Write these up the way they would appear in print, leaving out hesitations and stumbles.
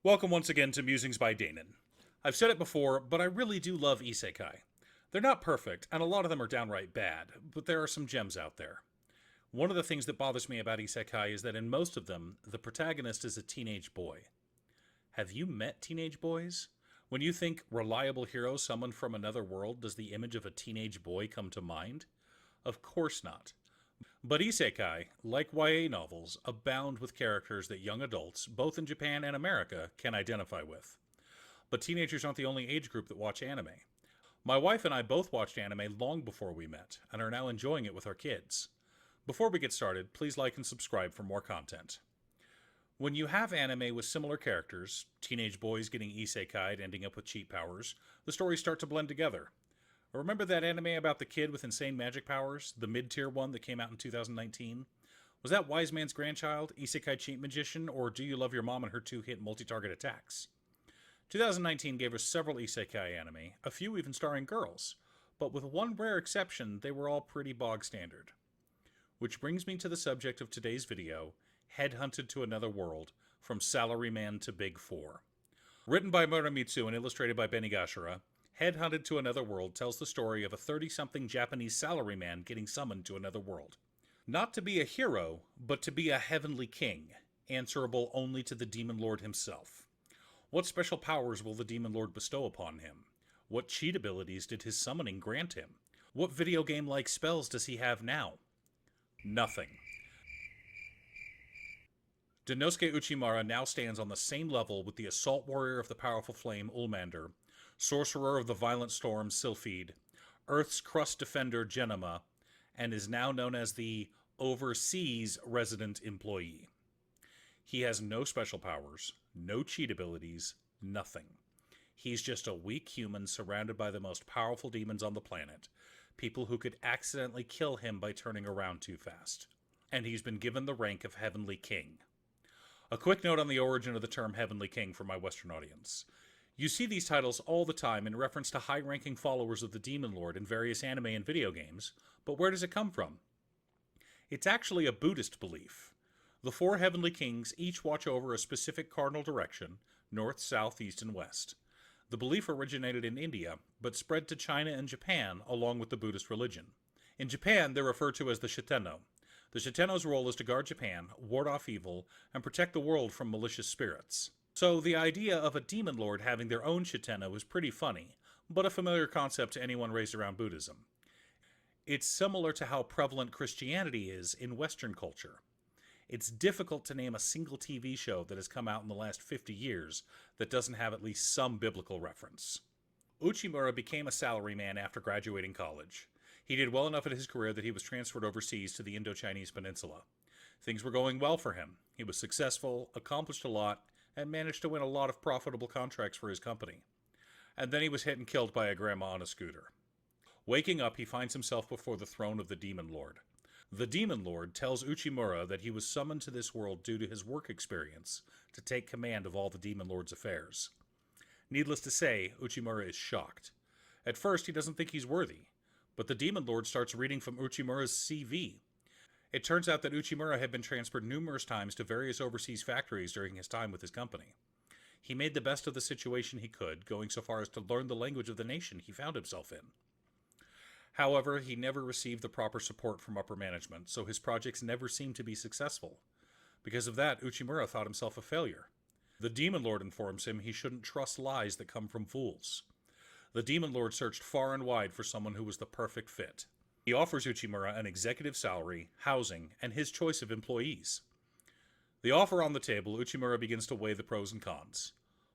Welcome once again to Musings by Danon. I've said it before, but I really do love Isekai. They're not perfect, and a lot of them are downright bad, but there are some gems out there. One of the things that bothers me about Isekai is that in most of them, the protagonist is a teenage boy. Have you met teenage boys? When you think reliable hero summoned from another world, does the image of a teenage boy come to mind? Of course not. But Isekai, like YA novels, abound with characters that young adults, both in Japan and America, can identify with. But teenagers aren't the only age group that watch anime. My wife and I both watched anime long before we met, and are now enjoying it with our kids. Before we get started, please like and subscribe for more content. When you have anime with similar characters, teenage boys getting isekai'd ending up with cheat powers, the stories start to blend together. Remember that anime about the kid with insane magic powers? The mid-tier one that came out in 2019? Was that Wise Man's Grandchild, Isekai Cheat Magician, or Do You Love Your Mom and Her Two-Hit Multi-Target Attacks? 2019 gave us several isekai anime, a few even starring girls, but with one rare exception, they were all pretty bog standard. Which brings me to the subject of today's video, Headhunted to Another World, from Salaryman to Big Four. Written by Muramitsu and illustrated by Benigashira, Headhunted to Another World tells the story of a 30-something Japanese salaryman getting summoned to another world. Not to be a hero, but to be a heavenly king, answerable only to the Demon Lord himself. What special powers will the Demon Lord bestow upon him? What cheat abilities did his summoning grant him? What video game-like spells does he have now? Nothing. Denosuke Uchimara now stands on the same level with the assault warrior of the powerful flame, Ulmander, sorcerer of the violent storm, Sylphide, Earth's crust defender, Genema, and is now known as the overseas resident employee. He has no special powers, no cheat abilities, nothing. He's just a weak human surrounded by the most powerful demons on the planet, people who could accidentally kill him by turning around too fast. And he's been given the rank of Heavenly King. A quick note on the origin of the term Heavenly King for my Western audience. You see these titles all the time in reference to high-ranking followers of the Demon Lord in various anime and video games, but where does it come from? It's actually a Buddhist belief. The four Heavenly Kings each watch over a specific cardinal direction, north, south, east, and west. The belief originated in India, but spread to China and Japan along with the Buddhist religion. In Japan, they're referred to as the Shitenno. The Shitenno's role is to guard Japan, ward off evil, and protect the world from malicious spirits. So the idea of a demon lord having their own Shitenno is pretty funny, but a familiar concept to anyone raised around Buddhism. It's similar to how prevalent Christianity is in Western culture. It's difficult to name a single TV show that has come out in the last 50 years that doesn't have at least some biblical reference. Uchimura became a salaryman after graduating college. He did well enough in his career that he was transferred overseas to the Indo-Chinese peninsula. Things were going well for him. He was successful, accomplished a lot, and managed to win a lot of profitable contracts for his company. And then he was hit and killed by a grandma on a scooter. Waking up, he finds himself before the throne of the Demon Lord. The Demon Lord tells Uchimura that he was summoned to this world due to his work experience to take command of all the Demon Lord's affairs. Needless to say, Uchimura is shocked. At first, he doesn't think he's worthy, but the Demon Lord starts reading from Uchimura's CV. It turns out that Uchimura had been transferred numerous times to various overseas factories during his time with his company. He made the best of the situation he could, going so far as to learn the language of the nation he found himself in. However, he never received the proper support from upper management, so his projects never seemed to be successful. Because of that, Uchimura thought himself a failure. The Demon Lord informs him he shouldn't trust lies that come from fools. The Demon Lord searched far and wide for someone who was the perfect fit. He offers Uchimura an executive salary, housing, and his choice of employees. The offer on the table, Uchimura begins to weigh the pros and cons.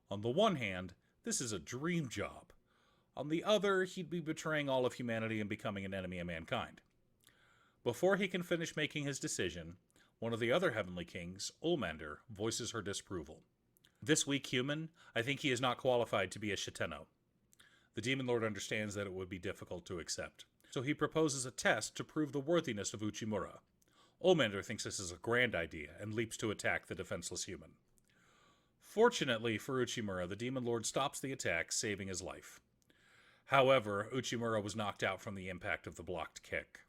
On the one hand, this is a dream job. On the other, he'd be betraying all of humanity and becoming an enemy of mankind. Before he can finish making his decision, one of the other Heavenly Kings, Ulmander, voices her disapproval. This weak human, I think he is not qualified to be a Shitenno. The Demon Lord understands that it would be difficult to accept, so he proposes a test to prove the worthiness of Uchimura. Ulmander thinks this is a grand idea and leaps to attack the defenseless human. Fortunately for Uchimura, the Demon Lord stops the attack, saving his life. However, Uchimura was knocked out from the impact of the blocked kick.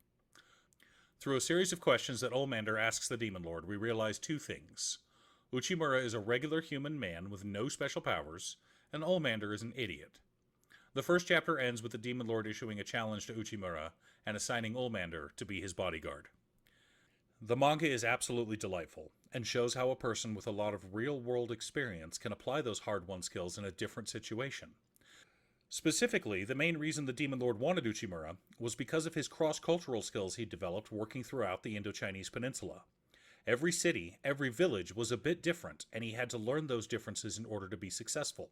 Through a series of questions that Ulmander asks the Demon Lord, we realize two things. Uchimura is a regular human man with no special powers, and Olmander is an idiot. The first chapter ends with the Demon Lord issuing a challenge to Uchimura and assigning Olmander to be his bodyguard. The manga is absolutely delightful, and shows how a person with a lot of real-world experience can apply those hard-won skills in a different situation. Specifically, the main reason the Demon Lord wanted Uchimura was because of his cross-cultural skills he'd developed working throughout the Indo-Chinese peninsula. Every city, every village was a bit different, and he had to learn those differences in order to be successful.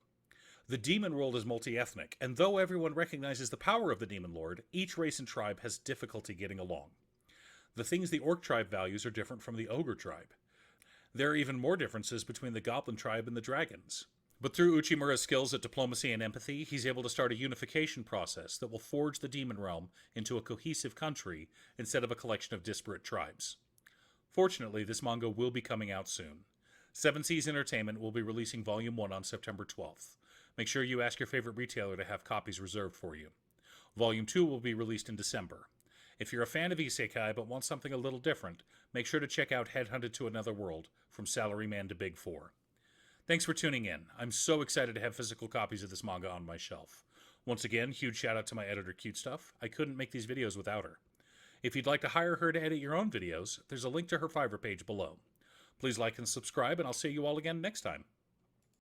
The demon world is multi-ethnic, and though everyone recognizes the power of the Demon Lord, each race and tribe has difficulty getting along. The things the Orc tribe values are different from the Ogre tribe. There are even more differences between the Goblin tribe and the Dragons. But through Uchimura's skills at diplomacy and empathy, he's able to start a unification process that will forge the demon realm into a cohesive country instead of a collection of disparate tribes. Fortunately, this manga will be coming out soon. Seven Seas Entertainment will be releasing Volume 1 on September 12th. Make sure you ask your favorite retailer to have copies reserved for you. Volume 2 will be released in December. If you're a fan of Isekai but want something a little different, make sure to check out Headhunted to Another World, from Salaryman to Big Four. Thanks for tuning in. I'm so excited to have physical copies of this manga on my shelf. Once again, huge shout out to my editor Cute Stuff. I couldn't make these videos without her. If you'd like to hire her to edit your own videos, there's a link to her Fiverr page below. Please like and subscribe, and I'll see you all again next time.